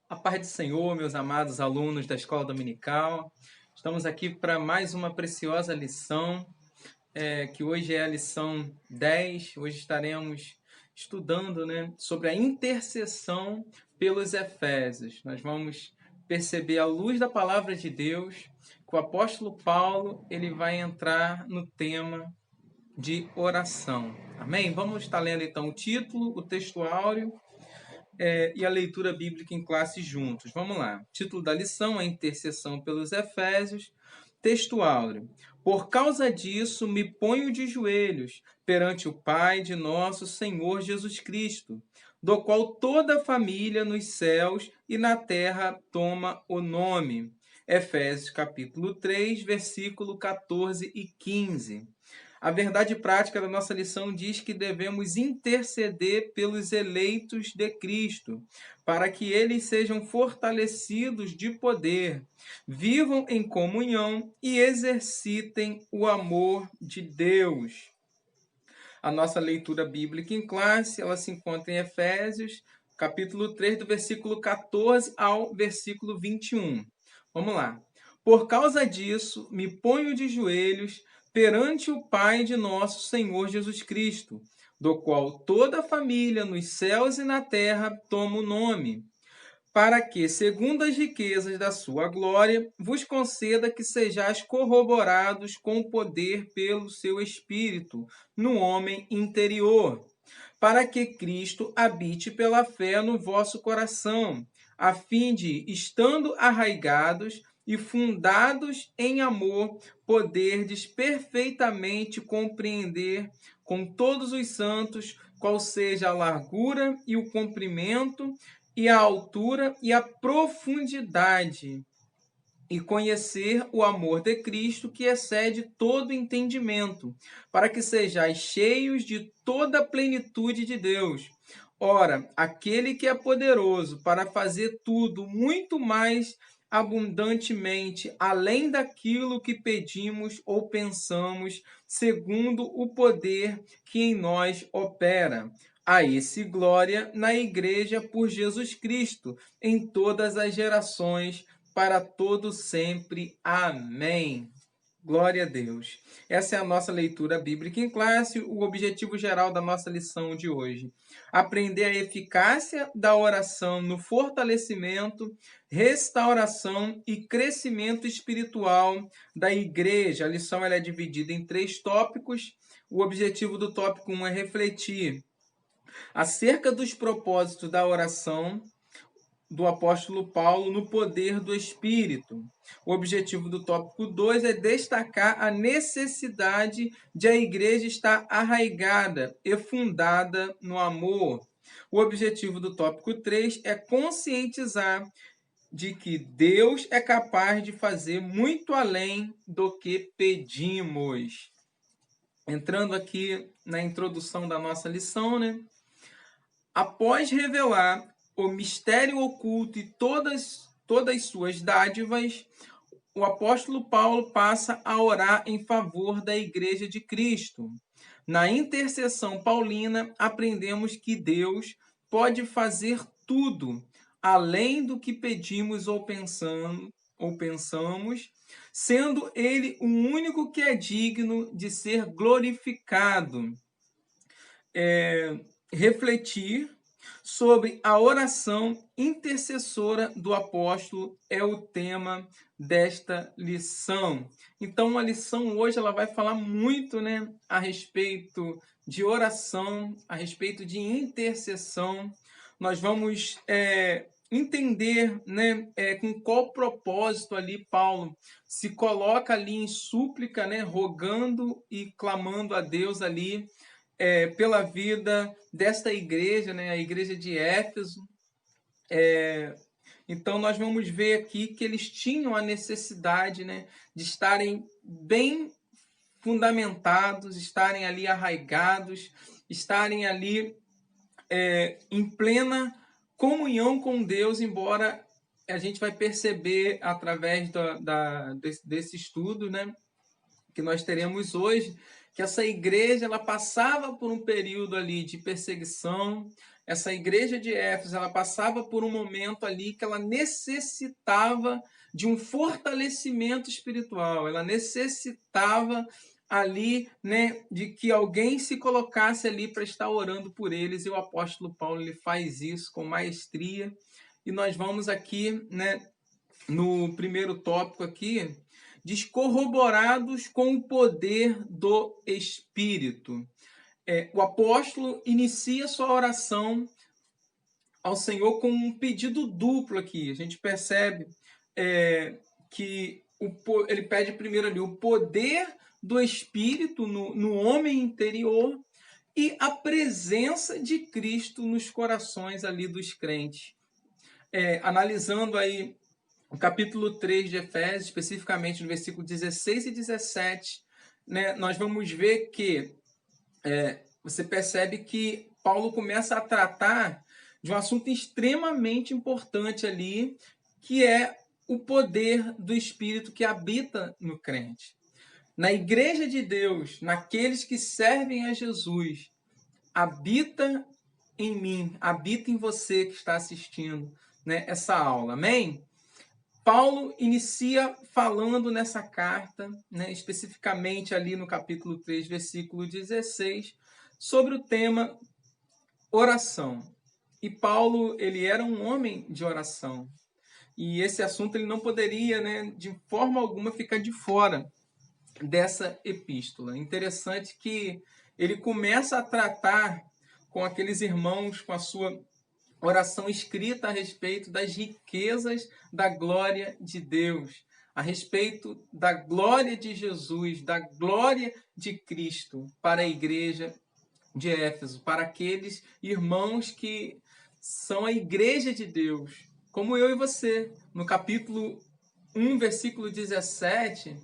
A paz do Senhor, meus amados alunos da Escola Dominical. Estamos aqui para mais uma preciosa lição, que hoje é a lição 10. Hoje estaremos estudando, sobre a intercessão pelos Efésios. Nós vamos perceber, à luz da palavra de Deus, que o apóstolo Paulo ele vai entrar no tema de oração. Amém? Vamos estar lendo então o título, o texto áureo, e a leitura bíblica em classe juntos. Vamos lá. Título da lição: A intercessão pelos Efésios. Texto áureo. Por causa disso, me ponho de joelhos perante o Pai de nosso Senhor Jesus Cristo, do qual toda a família nos céus e na terra toma o nome. Efésios capítulo 3, versículo 14 e 15. A verdade prática da nossa lição diz que devemos interceder pelos eleitos de Cristo, para que eles sejam fortalecidos de poder, vivam em comunhão e exercitem o amor de Deus. A nossa leitura bíblica em classe, ela se encontra em Efésios, capítulo 3, do versículo 14 ao versículo 21. Vamos lá. Por causa disso, me ponho de joelhos perante o Pai de nosso Senhor Jesus Cristo, do qual toda a família nos céus e na terra toma o nome, para que, segundo as riquezas da sua glória, vos conceda que sejais corroborados com o poder pelo seu Espírito no homem interior, para que Cristo habite pela fé no vosso coração, a fim de, estando arraigados e fundados em amor, poderdes perfeitamente compreender com todos os santos qual seja a largura e o comprimento e a altura e a profundidade, e conhecer o amor de Cristo, que excede todo entendimento, para que sejais cheios de toda a plenitude de Deus. Ora, aquele que é poderoso para fazer tudo muito mais abundantemente, além daquilo que pedimos ou pensamos, segundo o poder que em nós opera. A esse glória na Igreja por Jesus Cristo, em todas as gerações, para todo sempre. Amém. Glória a Deus. Essa é a nossa leitura bíblica em classe, o objetivo geral da nossa lição de hoje. Aprender a eficácia da oração no fortalecimento, restauração e crescimento espiritual da igreja. A lição ela é dividida em 3 tópicos. O objetivo do tópico 1 é refletir acerca dos propósitos da oração do apóstolo Paulo no poder do Espírito. O objetivo do tópico 2 é destacar a necessidade de a igreja estar arraigada e fundada no amor. O objetivo do tópico 3 é conscientizar de que Deus é capaz de fazer muito além do que pedimos. Entrando aqui na introdução da nossa lição, após revelar o mistério oculto e todas suas dádivas, o apóstolo Paulo passa a orar em favor da Igreja de Cristo. Na intercessão paulina, aprendemos que Deus pode fazer tudo, além do que pedimos ou pensamos, sendo Ele o único que é digno de ser glorificado. Refletir sobre a oração intercessora do apóstolo é o tema desta lição. Então, a lição hoje ela vai falar muito, a respeito de oração, a respeito de intercessão. Nós vamos entender, com qual propósito ali Paulo se coloca ali em súplica, rogando e clamando a Deus ali pela vida desta igreja, a igreja de Éfeso. Então, nós vamos ver aqui que eles tinham a necessidade, de estarem bem fundamentados, estarem ali arraigados, estarem ali em plena comunhão com Deus, embora a gente vai perceber através desse estudo, que nós teremos hoje, que essa igreja ela passava por um período ali de perseguição, essa igreja de Éfeso, ela passava por um momento ali que ela necessitava de um fortalecimento espiritual, ela necessitava ali, né, de que alguém se colocasse ali para estar orando por eles, e o apóstolo Paulo ele faz isso com maestria. E nós vamos aqui, né, no primeiro tópico aqui, diz corroborados com o poder do Espírito. O apóstolo inicia sua oração ao Senhor com um pedido duplo aqui. A gente percebe que ele pede primeiro ali o poder do Espírito no homem interior e a presença de Cristo nos corações ali dos crentes. Analisando aí o capítulo 3 de Efésios, especificamente no versículo 16 e 17, né, nós vamos ver que você percebe que Paulo começa a tratar de um assunto extremamente importante ali, que é o poder do Espírito que habita no crente. Na igreja de Deus, naqueles que servem a Jesus, habita em mim, habita em você que está assistindo, né, essa aula. Amém? Paulo inicia falando nessa carta, né, especificamente ali no capítulo 3, versículo 16, sobre o tema oração. E Paulo, ele era um homem de oração. E esse assunto ele não poderia, né, de forma alguma ficar de fora dessa epístola. Interessante que ele começa a tratar com aqueles irmãos, com a sua oração escrita a respeito das riquezas da glória de Deus, a respeito da glória de Jesus, da glória de Cristo para a igreja de Éfeso, para aqueles irmãos que são a igreja de Deus, como eu e você. No capítulo 1, versículo 17,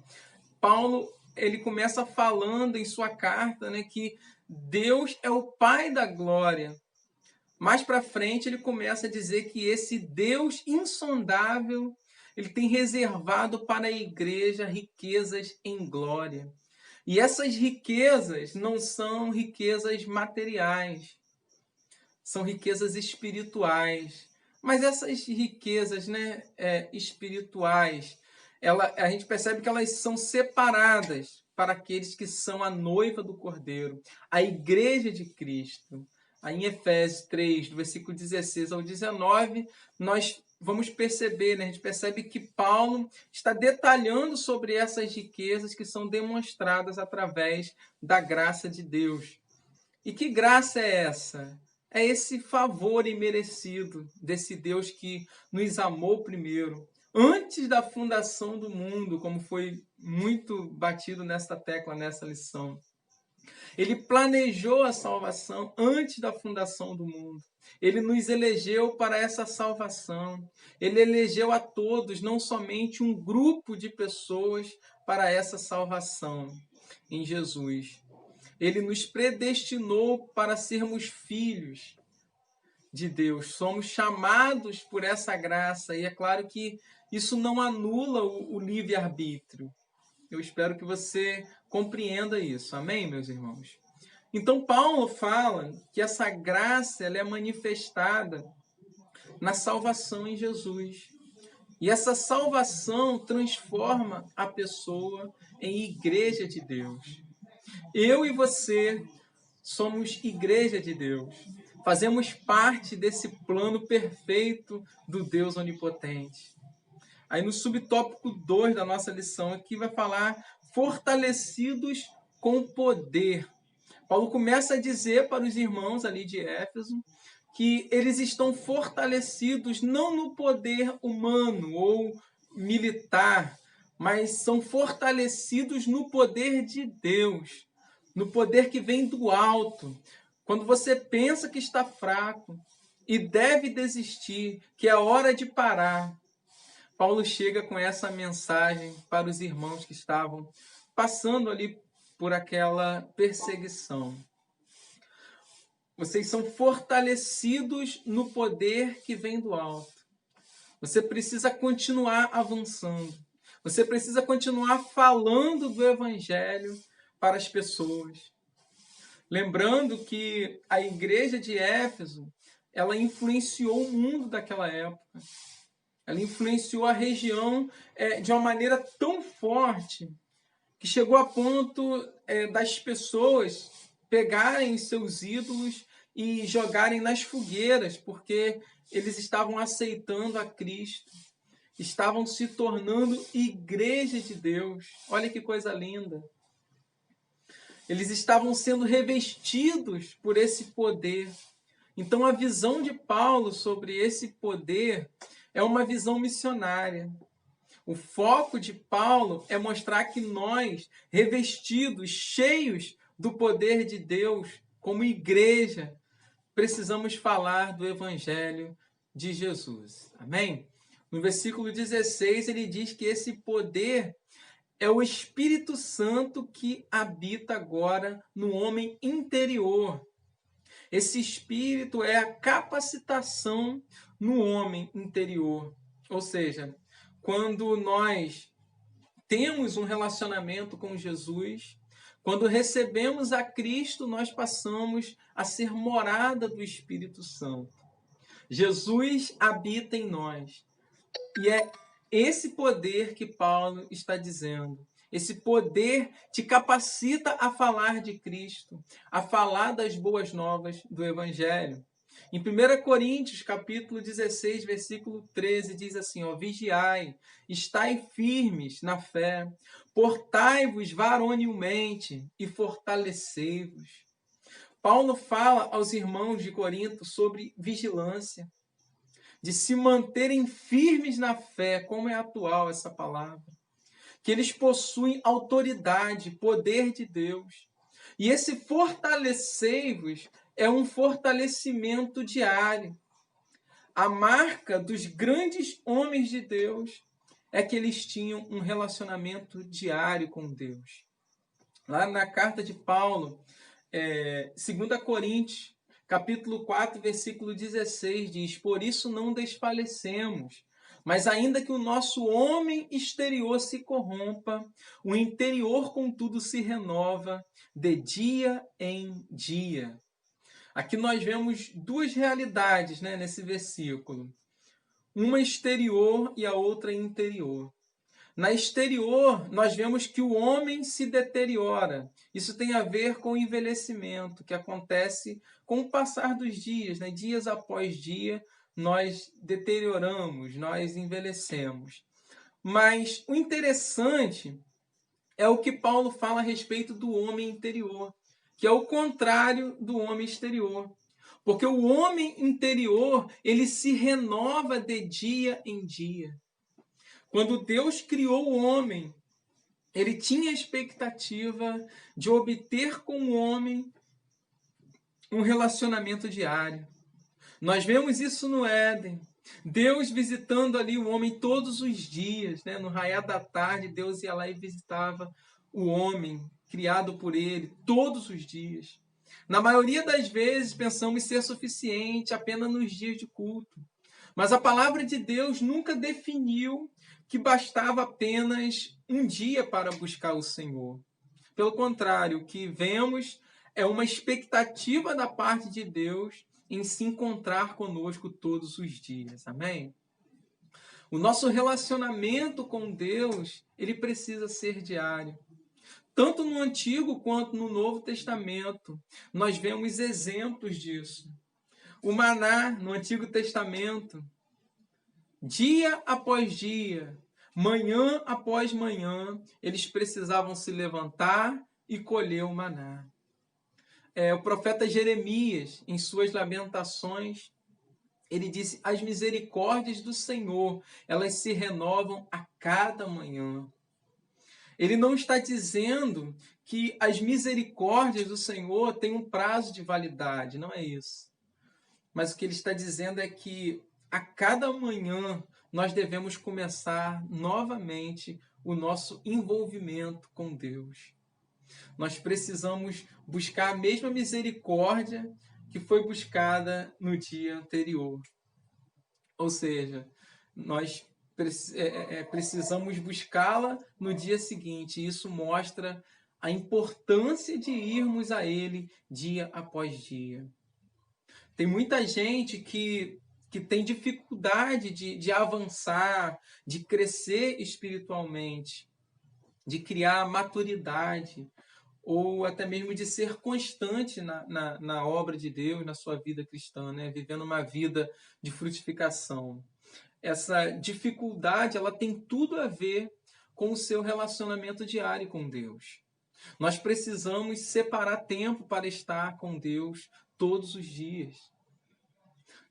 Paulo ele começa falando em sua carta, né, que Deus é o Pai da glória. Mais para frente ele começa a dizer que esse Deus insondável, ele tem reservado para a igreja riquezas em glória. E essas riquezas não são riquezas materiais, são riquezas espirituais. Mas essas riquezas, né, espirituais, a gente percebe que elas são separadas para aqueles que são a noiva do Cordeiro, a igreja de Cristo. Aí em Efésios 3, do versículo 16 ao 19, nós vamos perceber, né? A gente percebe que Paulo está detalhando sobre essas riquezas que são demonstradas através da graça de Deus. E que graça é essa? É esse favor imerecido desse Deus que nos amou primeiro, antes da fundação do mundo, como foi muito batido nessa tecla, nessa lição. Ele planejou a salvação antes da fundação do mundo. Ele nos elegeu para essa salvação. Ele elegeu a todos, não somente um grupo de pessoas, para essa salvação em Jesus. Ele nos predestinou para sermos filhos de Deus. Somos chamados por essa graça. E é claro que isso não anula o livre-arbítrio. Eu espero que você compreenda isso. Amém, meus irmãos? Então, Paulo fala que essa graça ela é manifestada na salvação em Jesus. E essa salvação transforma a pessoa em igreja de Deus. Eu e você somos igreja de Deus. Fazemos parte desse plano perfeito do Deus onipotente. Aí no subtópico 2 da nossa lição aqui vai falar fortalecidos com poder. Paulo começa a dizer para os irmãos ali de Éfeso que eles estão fortalecidos não no poder humano ou militar, mas são fortalecidos no poder de Deus, no poder que vem do alto. Quando você pensa que está fraco e deve desistir, que é hora de parar, Paulo chega com essa mensagem para os irmãos que estavam passando ali por aquela perseguição. Vocês são fortalecidos no poder que vem do alto. Você precisa continuar avançando. Você precisa continuar falando do Evangelho para as pessoas. Lembrando que a igreja de Éfeso ela influenciou o mundo daquela época. Ela influenciou a região de uma maneira tão forte que chegou a ponto das pessoas pegarem seus ídolos e jogarem nas fogueiras, porque eles estavam aceitando a Cristo, estavam se tornando igreja de Deus. Olha que coisa linda! Eles estavam sendo revestidos por esse poder. Então, a visão de Paulo sobre esse poder é uma visão missionária. O foco de Paulo é mostrar que nós, revestidos, cheios do poder de Deus, como igreja, precisamos falar do Evangelho de Jesus. Amém? No versículo 16, ele diz que esse poder é o Espírito Santo que habita agora no homem interior. Esse Espírito é a capacitação no homem interior. Ou seja, quando nós temos um relacionamento com Jesus, quando recebemos a Cristo, nós passamos a ser morada do Espírito Santo. Jesus habita em nós. E é esse poder que Paulo está dizendo. Esse poder te capacita a falar de Cristo, a falar das boas novas do Evangelho. Em 1 Coríntios, capítulo 16, versículo 13, diz assim, vigiai, estai firmes na fé, portai-vos varonilmente e fortalecei-vos. Paulo fala aos irmãos de Corinto sobre vigilância, de se manterem firmes na fé. Como é atual essa palavra? Que eles possuem autoridade, poder de Deus. E esse fortalecei-vos é um fortalecimento diário. A marca dos grandes homens de Deus é que eles tinham um relacionamento diário com Deus. Lá na carta de Paulo, 2 Coríntios, capítulo 4, versículo 16, diz: por isso não desfalecemos, mas ainda que o nosso homem exterior se corrompa, o interior, contudo, se renova de dia em dia. Aqui nós vemos duas realidades, nesse versículo. Uma exterior e a outra interior. Na exterior, nós vemos que o homem se deteriora. Isso tem a ver com o envelhecimento, que acontece com o passar dos dias. Dias após dia, nós deterioramos, nós envelhecemos. Mas o interessante é o que Paulo fala a respeito do homem interior, que é o contrário do homem exterior. Porque o homem interior, ele se renova de dia em dia. Quando Deus criou o homem, ele tinha a expectativa de obter com o homem um relacionamento diário. Nós vemos isso no Éden. Deus visitando ali o homem todos os dias, no raiar da tarde, Deus ia lá e visitava o homem, criado por ele, todos os dias. Na maioria das vezes, pensamos ser suficiente apenas nos dias de culto. Mas a palavra de Deus nunca definiu que bastava apenas um dia para buscar o Senhor. Pelo contrário, o que vemos é uma expectativa da parte de Deus em se encontrar conosco todos os dias. Amém? O nosso relacionamento com Deus, ele precisa ser diário. Tanto no Antigo quanto no Novo Testamento, nós vemos exemplos disso. O maná, no Antigo Testamento, dia após dia, manhã após manhã, eles precisavam se levantar e colher o maná. O profeta Jeremias, em suas lamentações, ele disse: as misericórdias do Senhor, elas se renovam a cada manhã. Ele não está dizendo que as misericórdias do Senhor têm um prazo de validade, não é isso. Mas o que ele está dizendo é que a cada manhã nós devemos começar novamente o nosso envolvimento com Deus. Nós precisamos buscar a mesma misericórdia que foi buscada no dia anterior. Ou seja, nós precisamos buscá-la no dia seguinte. Isso mostra a importância de irmos a Ele dia após dia. Tem muita gente que tem dificuldade de avançar, de crescer espiritualmente, de criar maturidade, ou até mesmo de ser constante na obra de Deus, na sua vida cristã, né? Vivendo uma vida de frutificação. Essa dificuldade, ela tem tudo a ver com o seu relacionamento diário com Deus. Nós precisamos separar tempo para estar com Deus todos os dias.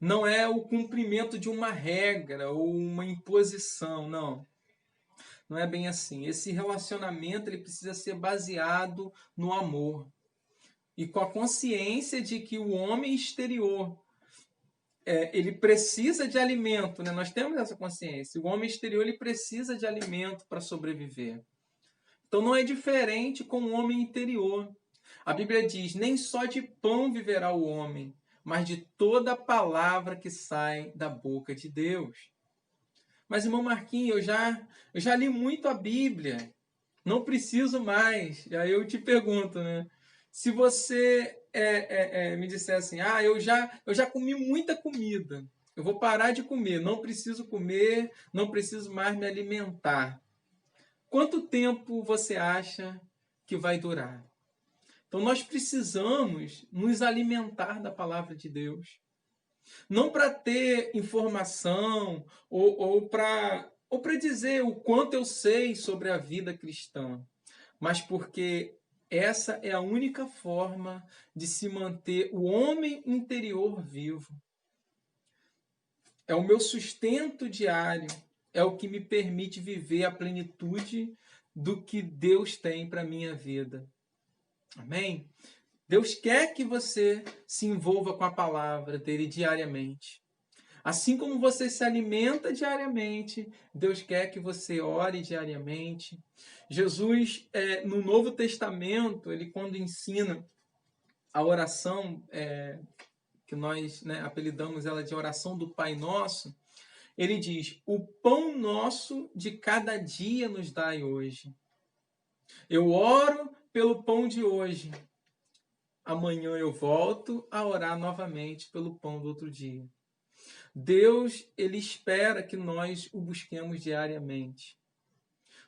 Não é o cumprimento de uma regra ou uma imposição, não. Não é bem assim. Esse relacionamento ele precisa ser baseado no amor e com a consciência de que o homem exterior ele precisa de alimento, né? Nós temos essa consciência. O homem exterior ele precisa de alimento para sobreviver. Então não é diferente com o homem interior. A Bíblia diz: nem só de pão viverá o homem, mas de toda palavra que sai da boca de Deus. Mas, irmão Marquinhos, eu já li muito a Bíblia, não preciso mais. E aí eu te pergunto, né? Se você me disser assim, eu já comi muita comida, eu vou parar de comer, não preciso comer, não preciso mais me alimentar. Quanto tempo você acha que vai durar? Então nós precisamos nos alimentar da palavra de Deus. Não para ter informação ou para dizer o quanto eu sei sobre a vida cristã, mas porque essa é a única forma de se manter o homem interior vivo. É o meu sustento diário, é o que me permite viver a plenitude do que Deus tem para a minha vida. Amém? Deus quer que você se envolva com a palavra dele diariamente. Assim como você se alimenta diariamente, Deus quer que você ore diariamente. Jesus, no Novo Testamento, ele quando ensina a oração, que nós apelidamos ela de oração do Pai Nosso, ele diz: o pão nosso de cada dia nos dai hoje. Eu oro pelo pão de hoje. Amanhã eu volto a orar novamente pelo pão do outro dia. Deus, ele espera que nós o busquemos diariamente.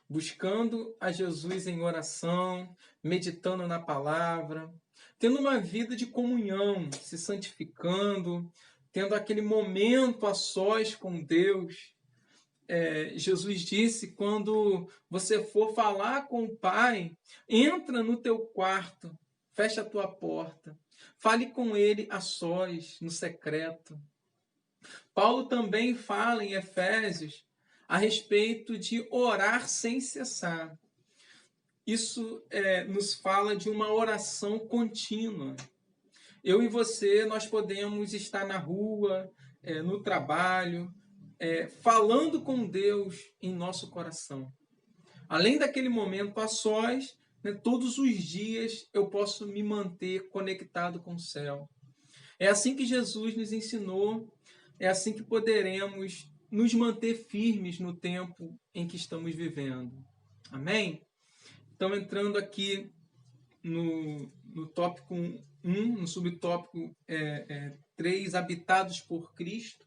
Buscando a Jesus em oração, meditando na palavra, tendo uma vida de comunhão, se santificando, tendo aquele momento a sós com Deus. Jesus disse, quando você for falar com o Pai, entra no teu quarto, fecha a tua porta, fale com ele a sós, no secreto. Paulo também fala em Efésios a respeito de orar sem cessar. Isso nos fala de uma oração contínua. Eu e você, nós podemos estar na rua, no trabalho, falando com Deus em nosso coração. Além daquele momento a sós, todos os dias eu posso me manter conectado com o céu. É assim que Jesus nos ensinou, é assim que poderemos nos manter firmes no tempo em que estamos vivendo. Amém? Então, entrando aqui no tópico 1, no subtópico 3, habitados por Cristo,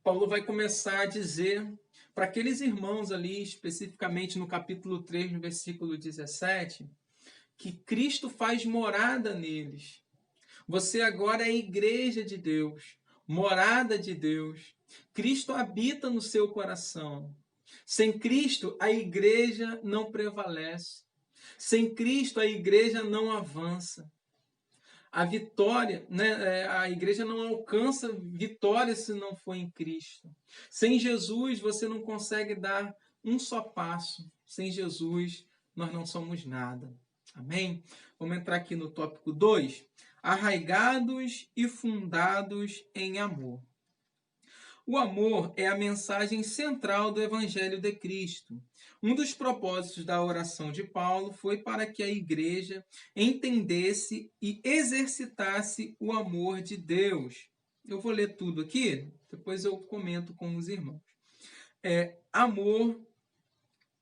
Paulo vai começar a dizer para aqueles irmãos ali, especificamente no capítulo 3, no versículo 17, que Cristo faz morada neles. Você agora é a igreja de Deus, morada de Deus. Cristo habita no seu coração. Sem Cristo, a igreja não prevalece. Sem Cristo, a igreja não avança. A vitória, a igreja não alcança vitória se não for em Cristo. Sem Jesus, você não consegue dar um só passo. Sem Jesus, nós não somos nada. Amém? Vamos entrar aqui no tópico 2. Arraigados e fundados em amor. O amor é a mensagem central do Evangelho de Cristo. Um dos propósitos da oração de Paulo foi para que a igreja entendesse e exercitasse o amor de Deus. Eu vou ler tudo aqui, depois eu comento com os irmãos. Amor,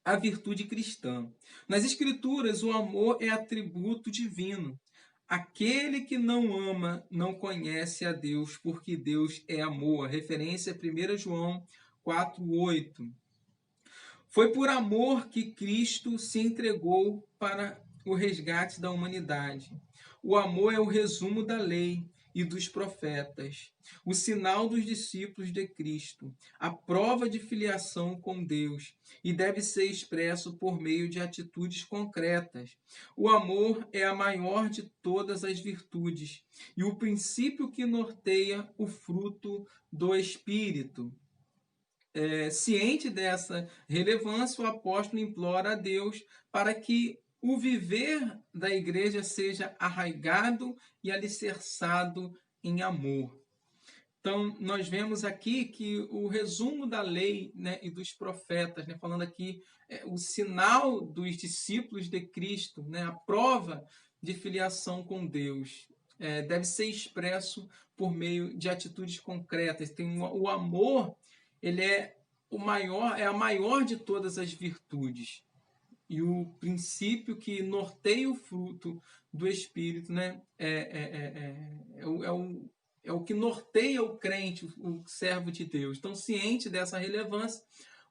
a virtude cristã. Nas Escrituras, o amor é atributo divino. Aquele que não ama não conhece a Deus, porque Deus é amor. A referência é 1 João 4:8. Foi por amor que Cristo se entregou para o resgate da humanidade. O amor é o resumo da lei e dos profetas, o sinal dos discípulos de Cristo, a prova de filiação com Deus, e deve ser expresso por meio de atitudes concretas. O amor é a maior de todas as virtudes e o princípio que norteia o fruto do Espírito. Ciente dessa relevância, o apóstolo implora a Deus para que o viver da igreja seja arraigado e alicerçado em amor. Então, nós vemos aqui que o resumo da lei, né, e dos profetas, né, falando aqui o sinal dos discípulos de Cristo, né, a prova de filiação com Deus, deve ser expresso por meio de atitudes concretas. O amor, ele é a maior de todas as virtudes. E o princípio que norteia o fruto do Espírito, né, é o que norteia o crente, o servo de Deus. Então, ciente dessa relevância,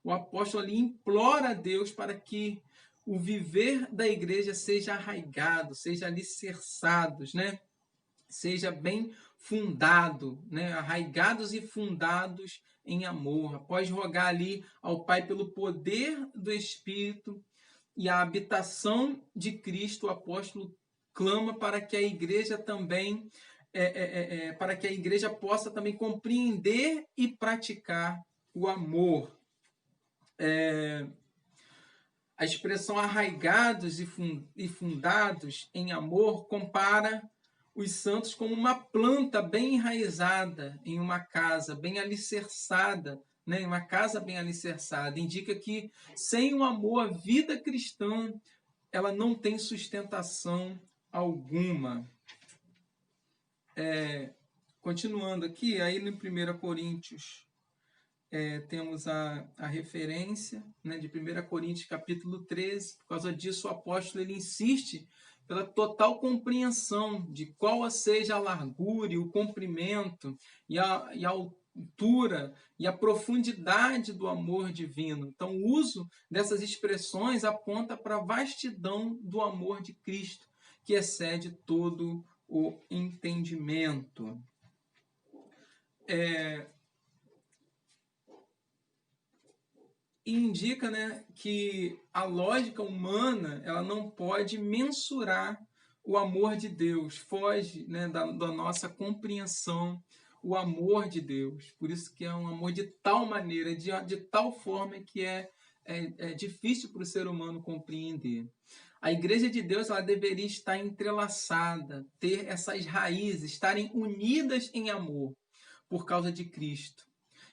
o apóstolo ali implora a Deus para que o viver da igreja seja arraigado, seja alicerçado, né? Seja bem fundado, né? Arraigados e fundados em amor. Após rogar ali ao Pai pelo poder do Espírito e a habitação de Cristo, o apóstolo clama para que a igreja também, para que a igreja possa também compreender e praticar o amor. A expressão arraigados e fundados em amor compara os santos como uma planta bem enraizada em uma casa, bem alicerçada, né? Em uma casa bem alicerçada. Indica que sem o amor, a vida cristã ela não tem sustentação alguma. Continuando aqui, aí no 1 Coríntios, temos a referência, né, de 1 Coríntios capítulo 13. Por causa disso, o apóstolo ele insiste pela total compreensão de qual seja a largura e o comprimento e a altura e a profundidade do amor divino. Então, o uso dessas expressões aponta para a vastidão do amor de Cristo, que excede todo o entendimento. E indica, né, que a lógica humana ela não pode mensurar o amor de Deus, foge, né, da nossa compreensão o amor de Deus. Por isso que é um amor de tal maneira, de tal forma que é difícil para o ser humano compreender. A igreja de Deus ela deveria estar entrelaçada, ter essas raízes, estarem unidas em amor por causa de Cristo.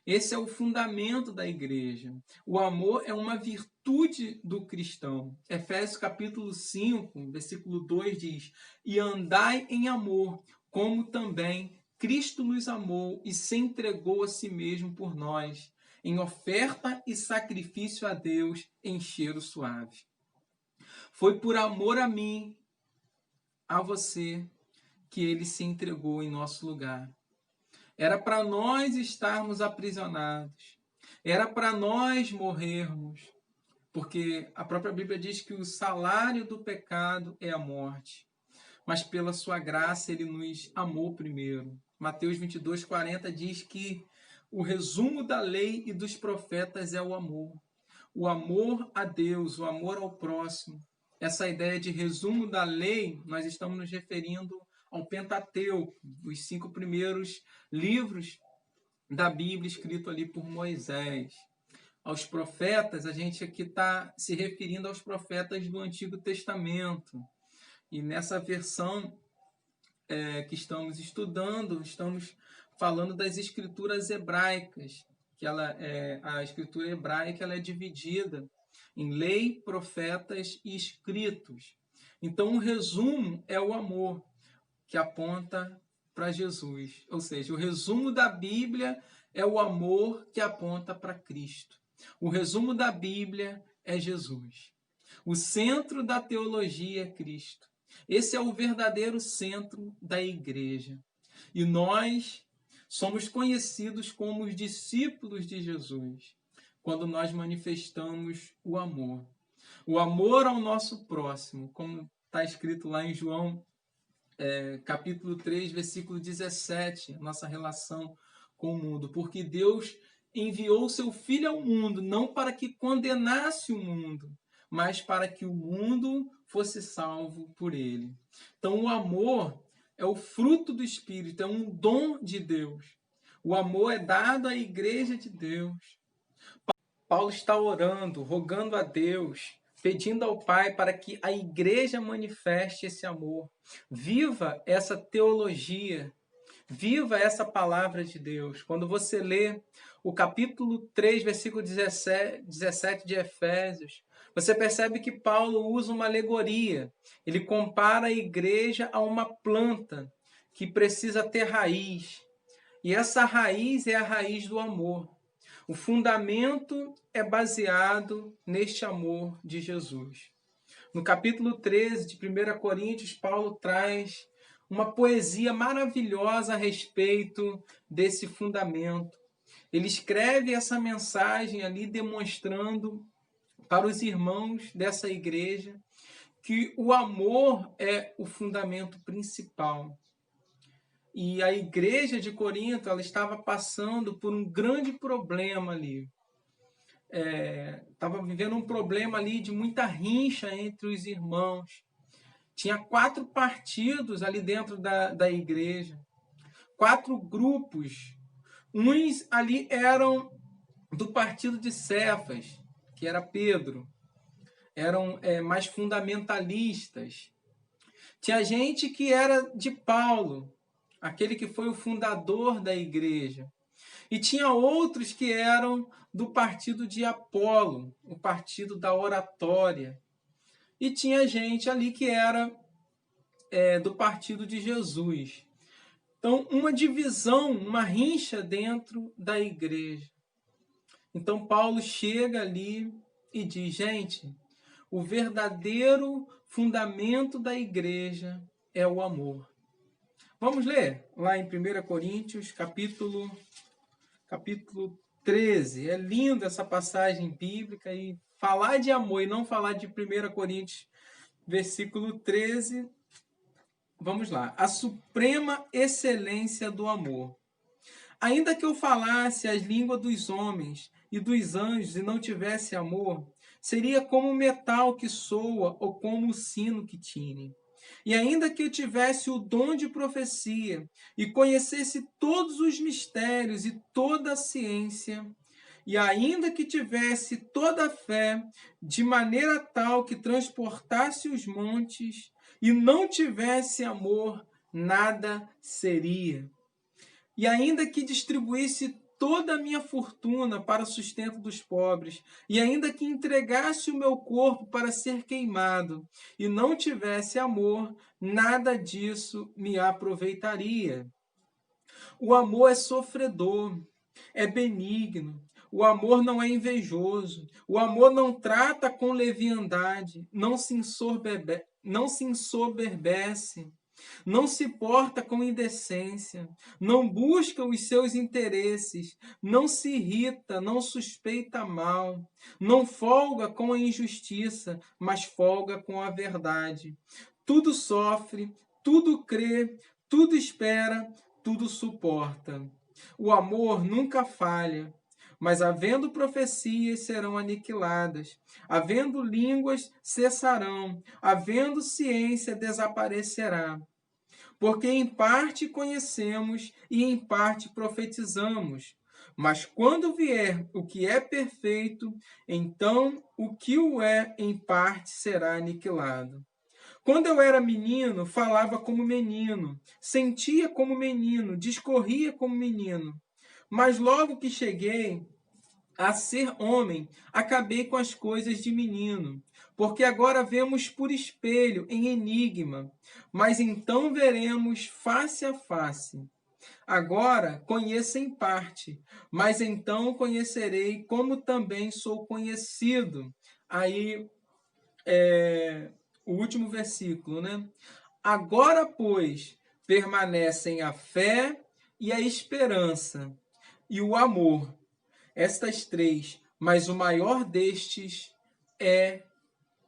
Esse é o fundamento da igreja. O amor é uma virtude do cristão. Efésios capítulo 5, versículo 2 diz: "E andai em amor, como também Cristo nos amou e se entregou a si mesmo por nós, em oferta e sacrifício a Deus em cheiro suave." Foi por amor a mim, a você, que ele se entregou em nosso lugar. Era para nós estarmos aprisionados. Era para nós morrermos. Porque a própria Bíblia diz que o salário do pecado é a morte. Mas pela sua graça ele nos amou primeiro. Mateus 22:40 diz que o resumo da lei e dos profetas é o amor. O amor a Deus, o amor ao próximo. Essa ideia de resumo da lei, nós estamos nos referindo ao Pentateuco, os 5 primeiros livros da Bíblia escrito ali por Moisés. Aos profetas, a gente aqui está se referindo aos profetas do Antigo Testamento. E nessa versão que estamos estudando, estamos falando das escrituras hebraicas, que a escritura hebraica ela é dividida em lei, profetas e escritos. Então, o resumo é o amor, que aponta para Jesus. Ou seja, o resumo da Bíblia é o amor que aponta para Cristo. O resumo da Bíblia é Jesus. O centro da teologia é Cristo. Esse é o verdadeiro centro da igreja. E nós somos conhecidos como os discípulos de Jesus quando nós manifestamos o amor. O amor ao nosso próximo, como está escrito lá em João, capítulo 3, versículo 17, nossa relação com o mundo. Porque Deus enviou seu Filho ao mundo, não para que condenasse o mundo, mas para que o mundo fosse salvo por ele. Então, o amor é o fruto do Espírito, é um dom de Deus. O amor é dado à igreja de Deus. Paulo está orando, rogando a Deus, pedindo ao Pai para que a igreja manifeste esse amor. Viva essa teologia, viva essa palavra de Deus. Quando você lê o capítulo 3, versículo 17 de Efésios, você percebe que Paulo usa uma alegoria. Ele compara a igreja a uma planta que precisa ter raiz. E essa raiz é a raiz do amor. O fundamento é baseado neste amor de Jesus. No capítulo 13 de 1 Coríntios, Paulo traz uma poesia maravilhosa a respeito desse fundamento. Ele escreve essa mensagem ali demonstrando para os irmãos dessa igreja que o amor é o fundamento principal. E a igreja de Corinto, ela estava passando por um grande problema ali. Estava vivendo um problema ali de muita rincha entre os irmãos. Tinha 4 partidos ali dentro da igreja. 4 grupos. Uns ali eram do partido de Cefas, que era Pedro. Eram mais fundamentalistas. Tinha gente que era de Paulo, aquele que foi o fundador da igreja. E tinha outros que eram do partido de Apolo, o partido da oratória. E tinha gente ali que era do partido de Jesus. Então, uma divisão, uma rincha dentro da igreja. Então, Paulo chega ali e diz, gente, o verdadeiro fundamento da igreja é o amor. Vamos ler lá em 1 Coríntios, capítulo 13. É lindo essa passagem bíblica e falar de amor e não falar de 1 Coríntios, versículo 13. Vamos lá. A suprema excelência do amor. Ainda que eu falasse as línguas dos homens e dos anjos e não tivesse amor, seria como o metal que soa ou como o sino que tine. E ainda que eu tivesse o dom de profecia e conhecesse todos os mistérios e toda a ciência, e ainda que tivesse toda a fé, de maneira tal que transportasse os montes, e não tivesse amor, nada seria. E ainda que distribuísse toda a minha fortuna para o sustento dos pobres, e ainda que entregasse o meu corpo para ser queimado, e não tivesse amor, nada disso me aproveitaria. O amor é sofredor, é benigno. O amor não é invejoso. O amor não trata com leviandade, não se ensoberbece. Não se porta com indecência, não busca os seus interesses, não se irrita, não suspeita mal, não folga com a injustiça, mas folga com a verdade. Tudo sofre, tudo crê, tudo espera, tudo suporta. O amor nunca falha. Mas havendo profecias, serão aniquiladas. Havendo línguas, cessarão. Havendo ciência, desaparecerá. Porque em parte conhecemos e em parte profetizamos. Mas quando vier o que é perfeito, então o que o é em parte será aniquilado. Quando eu era menino, falava como menino, sentia como menino, discorria como menino. Mas logo que cheguei a ser homem, acabei com as coisas de menino. Porque agora vemos por espelho, em enigma, mas então veremos face a face. Agora conheço em parte, mas então conhecerei como também sou conhecido. Aí o último versículo, né? Agora, pois, permanecem a fé e a esperança e o amor. Estas três, mas o maior destes é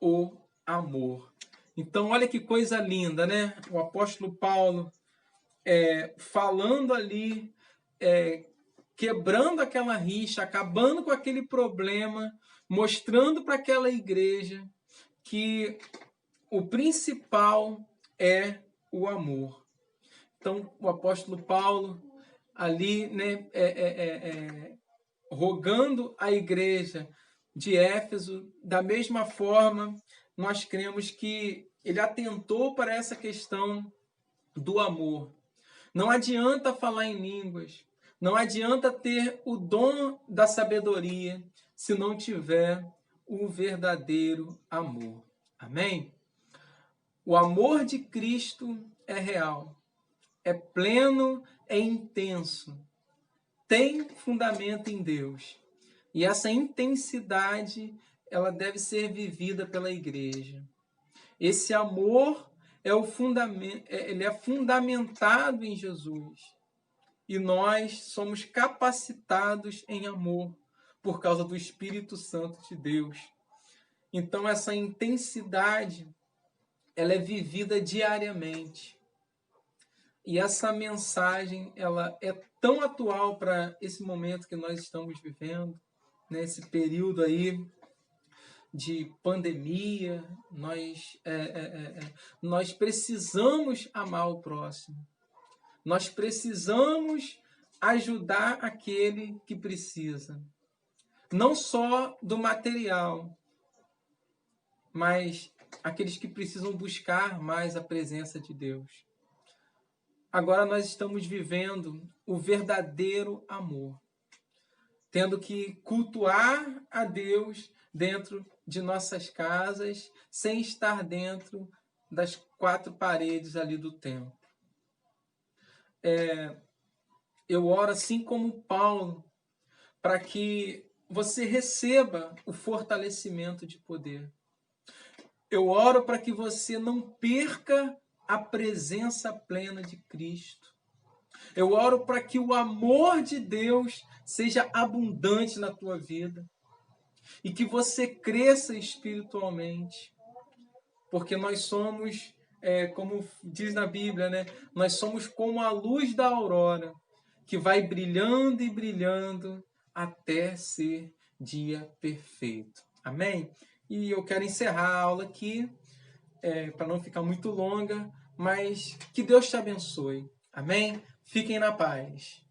o amor. Então, olha que coisa linda, né? O apóstolo Paulo falando ali, quebrando aquela rixa, acabando com aquele problema, mostrando para aquela igreja que o principal é o amor. Então, o apóstolo Paulo ali, né, rogando a igreja de Éfeso, da mesma forma, nós cremos que ele atentou para essa questão do amor. Não adianta falar em línguas, não adianta ter o dom da sabedoria se não tiver o verdadeiro amor. Amém? O amor de Cristo é real, é pleno, é intenso, tem fundamento em Deus. E essa intensidade, ela deve ser vivida pela igreja. Esse amor é o fundamento, ele é fundamentado em Jesus. E nós somos capacitados em amor por causa do Espírito Santo de Deus. Então essa intensidade, ela é vivida diariamente. E essa mensagem, ela é tão atual para esse momento que nós estamos vivendo, nesse período aí de pandemia. Nós precisamos amar o próximo. Nós precisamos ajudar aquele que precisa. Não só do material, mas aqueles que precisam buscar mais a presença de Deus. Agora nós estamos vivendo o verdadeiro amor, tendo que cultuar a Deus dentro de nossas casas, sem estar dentro das quatro paredes ali do templo. Eu oro assim como Paulo, para que você receba o fortalecimento de poder. Eu oro para que você não perca a presença plena de Cristo. Eu oro para que o amor de Deus seja abundante na tua vida e que você cresça espiritualmente, porque nós somos, como diz na Bíblia, né? Nós somos como a luz da aurora, que vai brilhando e brilhando até ser dia perfeito. Amém? E eu quero encerrar a aula aqui, para não ficar muito longa, mas que Deus te abençoe. Amém? Fiquem na paz.